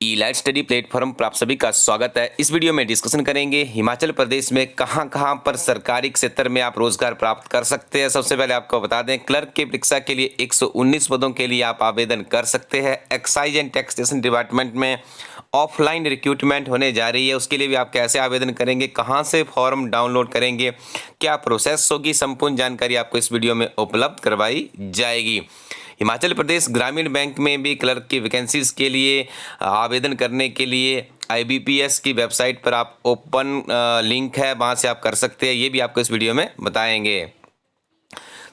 ई light study platform पर आप सभी का स्वागत है। इस वीडियो में डिस्कशन करेंगे हिमाचल प्रदेश में कहां पर सरकारी क्षेत्र में आप रोजगार प्राप्त कर सकते हैं। सबसे पहले आपको बता दें, क्लर्क की परीक्षा के लिए 119 पदों के लिए आप आवेदन कर सकते हैं। एक्साइज एंड टैक्सेशन डिपार्टमेंट में ऑफलाइन रिक्रूटमेंट होने जा रही है। उसके लिए भी आप कैसे आवेदन करेंगे, कहां से फॉर्म डाउनलोड करेंगे, क्या प्रोसेस होगी, संपूर्ण जानकारी आपको इस वीडियो में उपलब्ध करवाई जाएगी। हिमाचल प्रदेश ग्रामीण बैंक में भी क्लर्क की वैकेंसीज के लिए आवेदन करने के लिए IBPS की वेबसाइट पर आप ओपन लिंक है, वहाँ से आप कर सकते हैं। ये भी आपको इस वीडियो में बताएंगे।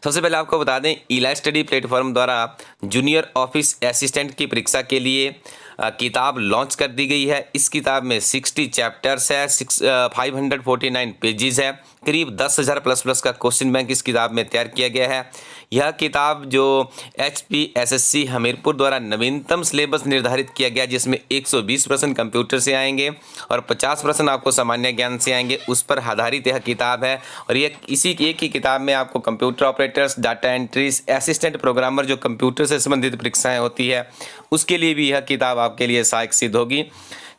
सबसे पहले आपको बता दें, ई लाइट स्टडी प्लेटफॉर्म द्वारा जूनियर ऑफिस असिस्टेंट की परीक्षा के लिए किताब लॉन्च कर दी गई है। इस किताब में 60 चैप्टर्स है, 549 पेजेस है, करीब 10,000 प्लस का क्वेश्चन बैंक इस किताब में तैयार किया गया है। यह किताब जो HPSSC हमीरपुर द्वारा नवीनतम सिलेबस निर्धारित किया गया, जिसमें 120% कंप्यूटर से आएंगे और 50% आपको सामान्य ज्ञान से आएंगे, उस पर आधारित यह किताब है। और ये इसी एक ही किताब में आपको computer operators, data entries, assistant programmer, जो कंप्यूटर से संबंधित परीक्षाएं होती है, उसके लिए भी यह किताब आपके लिए सहायक सिद्ध होगी।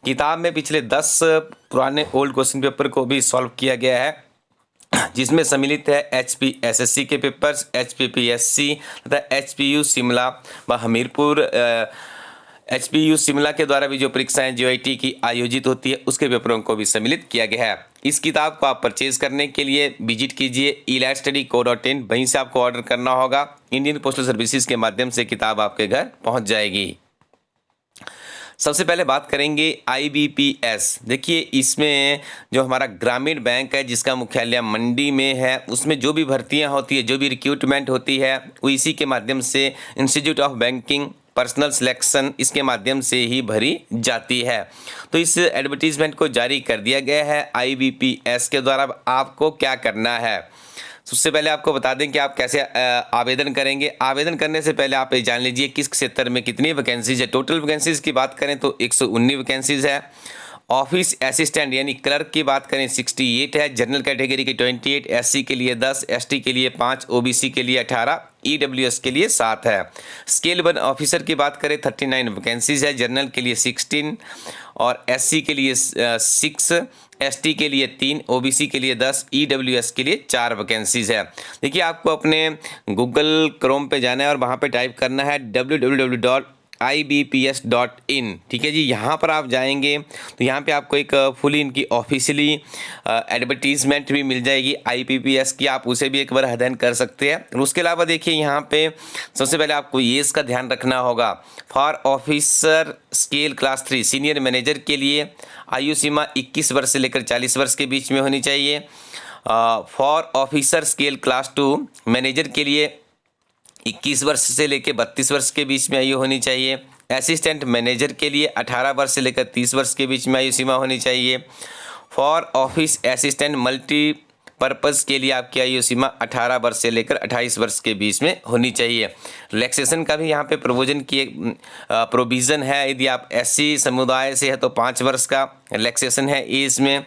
किताब में पिछले 10 पुराने ओल्ड क्वेश्चन पेपर को भी सॉल्व किया गया है, जिसमें सम्मिलित है HPSSC के पेपर्स, HPPSC तथा HPU शिमला व हमीरपुर। HPU शिमला के द्वारा भी जो परीक्षाएं JOIT की आयोजित होती है, उसके पेपरों को भी सम्मिलित किया गया है। इस किताब को आप परचेज करने के लिए विजिट कीजिए elightstudy.co.in। वहीं से आपको ऑर्डर करना होगा। इंडियन पोस्टल सर्विसेज के माध्यम से किताब आपके घर पहुंच जाएगी। सबसे पहले बात करेंगे IBPS। देखिए, इसमें जो हमारा ग्रामीण बैंक है, जिसका मुख्यालय मंडी में है, उसमें जो भी भर्तियां होती है, जो भी रिक्रूटमेंट होती है, वो इसी के माध्यम से institute of banking personal selection, इसके माध्यम से ही भरी जाती है। तो इस एडवर्टीजमेंट को जारी कर दिया गया है IBPS के द्वारा। आपको क्या करना है, सबसे पहले आपको बता दें कि आप कैसे आवेदन करेंगे। आवेदन करने से पहले आप ये जान लीजिए किस क्षेत्र में कितनी वैकेंसीज है। टोटल वैकेंसीज की बात करें तो 119 वैकेंसीज है। ऑफिस असिस्टेंट यानी क्लर्क की बात करें 68 है, जनरल कैटेगरी की 28, SC के लिए 10, ST के लिए 5, OBC के लिए 18, EWS के लिए 7 है। स्केल 1 ऑफिसर की बात करें 39 वैकेंसीज है, जनरल के लिए 16 और SC के लिए 6, ST के लिए 3, OBC के लिए 10, EWS के लिए 4 वैकेंसीज है। देखिए, आपको अपने गूगल क्रोम पे जाना है और वहाँ पे टाइप करना है www.ibps.in। ठीक है जी, यहाँ पर आप जाएंगे तो यहाँ पे आपको एक फुली इनकी ऑफिशियली एडवर्टीजमेंट भी मिल जाएगी IBPS की, आप उसे भी एक बार अध्ययन कर सकते हैं। और उसके अलावा देखिए, यहाँ पे सबसे पहले आपको ये इसका ध्यान रखना होगा, for officer scale class 3 senior manager के लिए आयु सीमा 21 वर्ष से लेकर 40 वर्ष के बीच में होनी चाहिए। For officer scale class 2 manager के लिए 21 वर्ष से लेकर 32 वर्ष के बीच में आयु होनी चाहिए। असिस्टेंट मैनेजर के लिए 18 वर्ष से लेकर 30 वर्ष के बीच में आयु सीमा होनी चाहिए। फॉर ऑफिस असिस्टेंट मल्टीपर्पज़ के लिए आपकी आयु सीमा 18 वर्ष से लेकर 28 वर्ष के बीच में होनी चाहिए। रिलैक्सेशन का भी यहाँ पे प्रोविज़न है। यदि आप SC समुदाय से है तो 5 वर्ष का रिलैक्सेशन है एज में।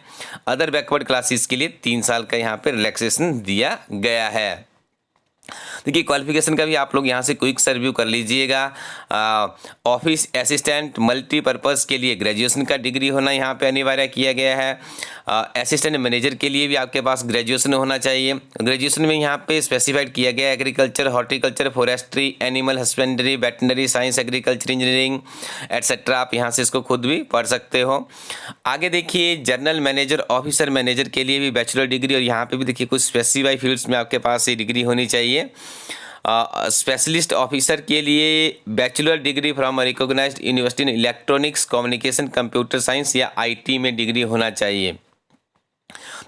अदर बैकवर्ड क्लासेस के लिए 3 साल का यहाँ पे रिलैक्सेशन दिया गया है। देखिए, क्वालिफिकेशन का भी आप लोग यहाँ से क्विक सर्व्यू कर लीजिएगा। ऑफिस असिस्टेंट मल्टीपर्पज़ के लिए ग्रेजुएशन का डिग्री होना यहाँ पे अनिवार्य किया गया है। असिस्टेंट मैनेजर के लिए भी आपके पास ग्रेजुएशन होना चाहिए। ग्रेजुएशन में यहाँ पे स्पेसिफाइड किया गया है agriculture, horticulture, forestry, animal husbandry, veterinary science, agriculture engineering etcetera. आप यहाँ से इसको खुद भी पढ़ सकते हो। आगे देखिए, जनरल मैनेजर, ऑफिसर मैनेजर के लिए भी बैचलर डिग्री, और यहाँ पे भी देखिए कुछ स्पेसिफाई फील्ड्स में आपके पास ये डिग्री होनी चाहिए। स्पेशलिस्ट ऑफिसर के लिए bachelor degree from recognised university in electronics communication computer science या IT में डिग्री होना चाहिए।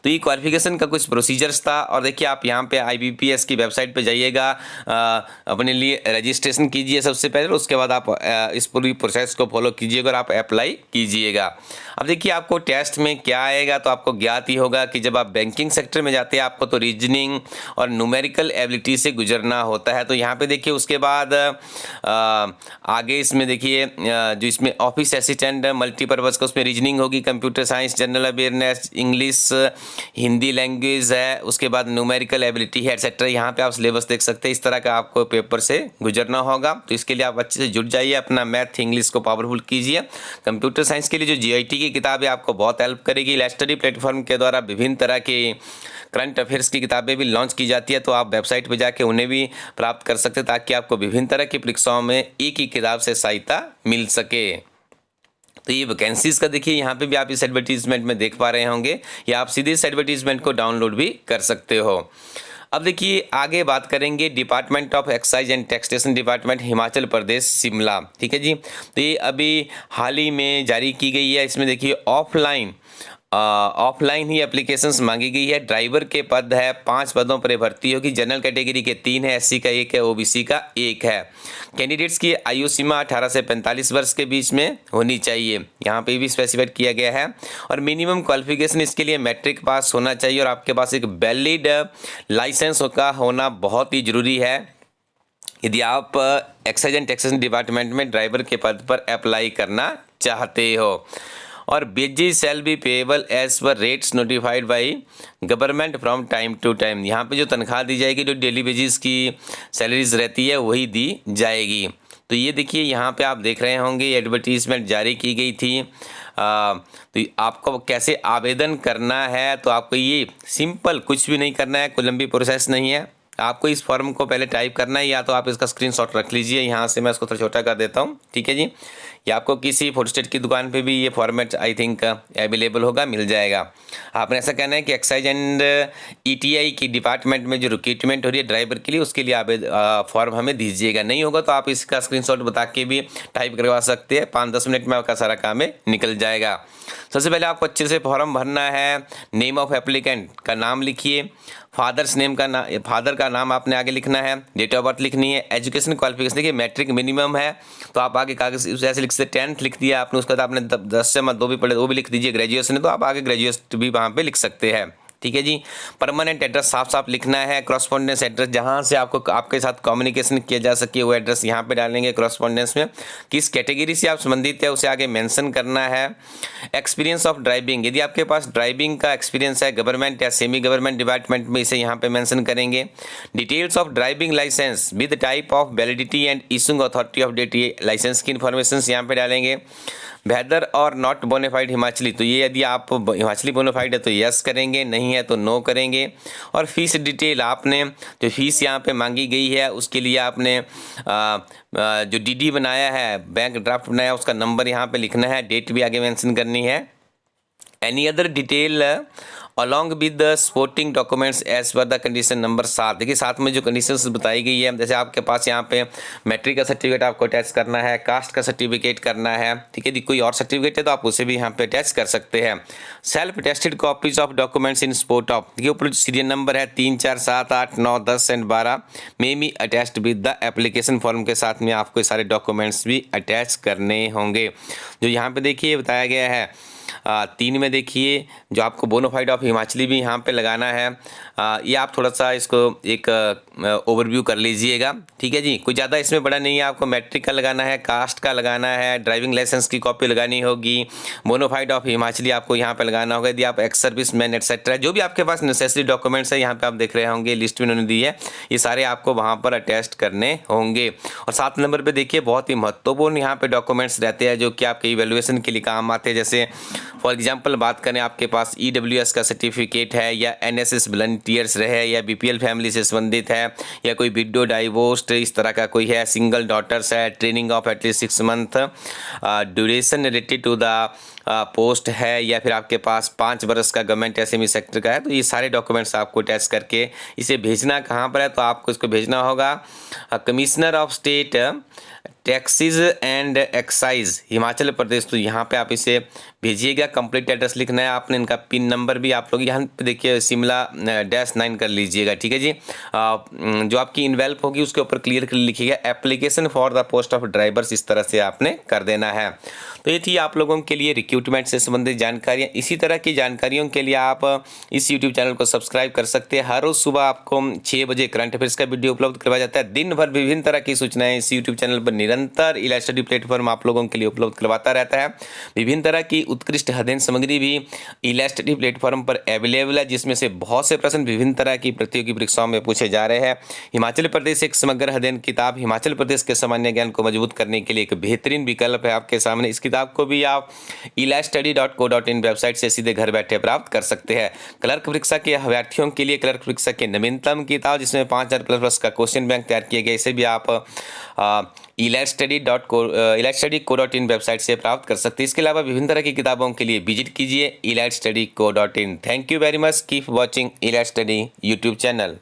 तो ये क्वालिफिकेशन का कुछ प्रोसीजर्स था। और देखिए, आप यहाँ पे IBPS की वेबसाइट पे जाइएगा, अपने लिए रजिस्ट्रेशन कीजिए सबसे पहले, उसके बाद आप इस पूरी प्रोसेस को फॉलो कीजिएगा और आप अप्लाई कीजिएगा। अब देखिए, आपको टेस्ट में क्या आएगा तो आपको ज्ञात ही होगा कि जब आप बैंकिंग सेक्टर में जाते हैं, आपको तो रीजनिंग और न्यूमेरिकल एबिलिटी से गुजरना होता है। तो यहाँ पे देखिए, उसके बाद आगे इसमें देखिए, जो इसमें ऑफिस असिस्टेंट मल्टीपर्पज़ का, उसमें रीजनिंग होगी, computer science, general awareness, English, Hindi language है, उसके बाद न्यूमेरिकल एबिलिटी है एटसेट्रा। यहाँ पे आप सिलेबस देख सकते हैं। इस तरह का आपको पेपर से गुजरना होगा, तो इसके लिए आप अच्छे से जुट जाइए, अपना मैथ इंग्लिश को पावरफुल कीजिए। कंप्यूटर साइंस के लिए जो GIT की किताब है आपको बहुत हेल्प करेगी। लेट स्टडी प्लेटफॉर्म के द्वारा विभिन्न तरह के करंट अफेयर्स की किताबें भी लॉन्च की जाती है, तो आप वेबसाइट पर जाके उन्हें भी प्राप्त कर सकते हैं, ताकि आपको विभिन्न तरह की परीक्षाओं में एक ही किताब से सहायता मिल सके। तो ये वैकेंसीज का देखिए, यहाँ पे भी आप इस एडवर्टीजमेंट में देख पा रहे होंगे, या आप सीधे इस एडवर्टीजमेंट को डाउनलोड भी कर सकते हो। अब देखिए आगे बात करेंगे department of excise and taxation department, Himachal Pradesh, Shimla. ठीक है जी, तो ये अभी हाल ही में जारी की गई है। इसमें देखिए ऑफलाइन ही एप्लीकेशंस मांगी गई है। ड्राइवर के पद है, 5 पदों पर भर्ती होगी। जनरल कैटेगरी के 3 है, SC का 1 है, OBC का 1 है। कैंडिडेट्स की आयु सीमा 18 से 45 वर्ष के बीच में होनी चाहिए, यहाँ पे भी स्पेसिफाइड किया गया है। और मिनिमम क्वालिफिकेशन इसके लिए मैट्रिक पास होना चाहिए, और आपके पास एक वैलिड लाइसेंस का होना बहुत ही जरूरी है यदि आप एक्साइज एंड टैक्सेशन डिपार्टमेंट में ड्राइवर के पद पर अप्लाई करना चाहते हो। और wages shall be payable as per rates notified by government from time to time. यहाँ पे जो तनख्वाह दी जाएगी, जो डेली वेजेस की सैलरीज रहती है, वही दी जाएगी। तो ये देखिए यहाँ पे आप देख रहे होंगे एडवर्टीजमेंट जारी की गई थी। तो आपको कैसे आवेदन करना है, तो आपको ये सिंपल कुछ भी नहीं करना है, कोई लंबी प्रोसेस नहीं है। आपको इस फॉर्म को पहले टाइप करना है, या तो आप इसका स्क्रीनशॉट रख लीजिए। यहाँ से मैं इसको थोड़ा छोटा कर देता हूँ, ठीक है जी। या आपको किसी फोटोस्टेट की दुकान पे भी ये फॉर्मेट आई थिंक अवेलेबल होगा, मिल जाएगा। आपने ऐसा कहना है कि एक्साइज एंड ETI की डिपार्टमेंट में जो रिक्रूटमेंट हो रही है ड्राइवर के लिए, उसके लिए फॉर्म हमें दीजिएगा। नहीं होगा तो आप इसका स्क्रीनशॉट बता के भी टाइप करवा सकते हैं, 5-10 मिनट में आपका सारा काम निकल जाएगा। सबसे पहले आपको अच्छे से फॉर्म भरना है। नेम ऑफ एप्लीकेंट का नाम लिखिए, फादर का नाम आपने आगे लिखना है, डेट ऑफ बर्थ लिखनी है, एजुकेशन क्वालिफिकेशन देखिए मैट्रिक मिनिमम है, तो आप आगे कागज ऐसे लिख सकते, 10th लिख दिया आपने, उसके बाद आपने 10 से 2 भी पढ़े, वो भी लिख दीजिए। ग्रेजुएशन है तो आप आगे ग्रेजुएट भी वहाँ पे लिख सकते हैं, ठीक है जी। परमानेंट एड्रेस साफ साफ लिखना है। कॉरस्पॉन्डेंस एड्रेस जहाँ से आपको आपके साथ कम्युनिकेशन किया जा सके, वो एड्रेस यहाँ पे डालेंगे कॉरस्पॉन्डेंस में। किस कैटेगरी से आप संबंधित है उसे आगे मेंशन करना है। एक्सपीरियंस ऑफ ड्राइविंग, यदि आपके पास ड्राइविंग का एक्सपीरियंस है गवर्नमेंट या सेमी गवर्नमेंट डिपार्टमेंट में, इसे यहाँ पे मेंशन करेंगे। Details of driving licence with type of validity and issuing authority of date, ये लाइसेंस की इन्फॉर्मेशन यहाँ पे डालेंगे। वेदर और नॉट बोनाफाइड हिमाचली, तो ये यदि आप हिमाचली बोनाफाइड है तो यस करेंगे, नहीं है तो नो करेंगे। और फीस डिटेल, आपने जो फीस यहाँ पे मांगी गई है उसके लिए आपने जो DD बनाया है, बैंक ड्राफ्ट बनाया, उसका नंबर यहाँ पे लिखना है, डेट भी आगे मेंशन करनी है। Any other detail along with the supporting documents as per the condition number 7। देखिए साथ में जो कंडीशंस बताई गई है, जैसे आपके पास यहाँ पे मैट्रिक का सर्टिफिकेट आपको अटैच करना है, कास्ट का सर्टिफिकेट करना है, ठीक है। कोई और सर्टिफिकेट है तो आप उसे भी यहाँ पे अटैच कर सकते हैं। Self tested copies of documents in support of, देखिए ऊपर सीरियल नंबर है 3, 4, 7, 8, 9, 10 एंड 12 में भी attached with the application form के साथ में आपको सारे डॉक्यूमेंट्स भी अटैच करने होंगे। जो यहाँ पे देखिए बताया गया है 3 में देखिए जो आपको बोनाफाइड ऑफ हिमाचली भी यहाँ पे लगाना है। ये आप थोड़ा सा इसको एक ओवरव्यू कर लीजिएगा, ठीक है जी। कोई ज़्यादा इसमें बड़ा नहीं है, आपको मैट्रिक का लगाना है, कास्ट का लगाना है, ड्राइविंग लाइसेंस की कॉपी लगानी होगी, बोनाफाइड ऑफ हिमाचली आपको यहाँ पे लगाना होगा। यदि आप एक्स सर्विस मैन एटसेट्रा, जो भी आपके पास नेसेसरी डॉक्यूमेंट्स है यहाँ पे आप देख रहे होंगे, लिस्ट में उन्होंने दी है, ये सारे आपको वहाँ पर अटैच करने होंगे। और 7 नंबर पर देखिए बहुत ही महत्वपूर्ण यहाँ पे डॉक्यूमेंट्स रहते हैं जो कि आपके इवेल्युएशन के लिए काम आते हैं। जैसे फॉर एग्जांपल बात करें, आपके पास EWS का सर्टिफिकेट है, या NSS वॉलंटियर्स रहे, या BPL फैमिली से संबंधित है, या कोई विडो डाइवोर्स्ड इस तरह का कोई है, सिंगल डॉटर्स है, training of at least 6 month, duration related to the post है, या फिर आपके पास 5 वर्ष का गवर्नमेंट SME सेक्टर का है। तो ये सारे डॉक्यूमेंट्स आपको अटैच करके इसे भेजना कहाँ पर है, तो आपको इसको भेजना होगा commissioner of state taxes and excise Himachal Pradesh. तो यहाँ पे आप इसे भेजिएगा। कंप्लीट एड्रेस लिखना है आपने, इनका पिन नंबर भी आप लोग यहाँ पे देखिए शिमला -9 कर लीजिएगा, ठीक है जी। जो आपकी इनवेल्प होगी उसके ऊपर क्लियर लिखिएगा application for the post of drivers, इस तरह से आपने कर देना है। तो ये थी आप लोगों के लिए रिक्रूटमेंट से संबंधित जानकारियाँ। इसी तरह की जानकारियों के लिए आप इस यूट्यूब चैनल को सब्सक्राइब कर सकते हैं। हर रोज़ सुबह आपको 6 बजे करंट अफेयर्स का वीडियो उपलब्ध करवाया जाता है। दिन भर विभिन्न तरह की सूचनाएं इस यूट्यूब चैनल पर निरंतर इलाज स्टडी प्लेटफॉर्म आप लोगों के लिए उपलब्ध करवाता रहता है। विभिन्न तरह की उत्कृष्ट अध्ययन सामग्री भी इलाज स्टडी प्लेटफॉर्म पर अवेलेबल है, जिसमें से बहुत से प्रश्न विभिन्न तरह की प्रतियोगी परीक्षाओं में पूछे जा रहे हैं। हिमाचल प्रदेश एक समग्र अध्ययन किताब हिमाचल प्रदेश के सामान्य ज्ञान को मजबूत करने के लिए एक बेहतरीन विकल्प है आपके सामने। इस किताब को भी आप elaststudy.co.in वेबसाइट से सीधे घर बैठे प्राप्त कर सकते हैं। क्लर्क परीक्षा के अभ्यर्थियों के लिए क्लर्क परीक्षा की नवीनतम किताब, जिसमें 5000 प्लस का क्वेश्चन बैंक तैयार किए गए, इसे भी आप elaststudy.co.in वेबसाइट से प्राप्त कर सकते हैं। इसके अलावा विभिन्न तरह की किताबों के लिए विजिट कीजिए elaststudy.co.in। Thank you very much, keep watching इलाज स्टडी यूट्यूब चैनल।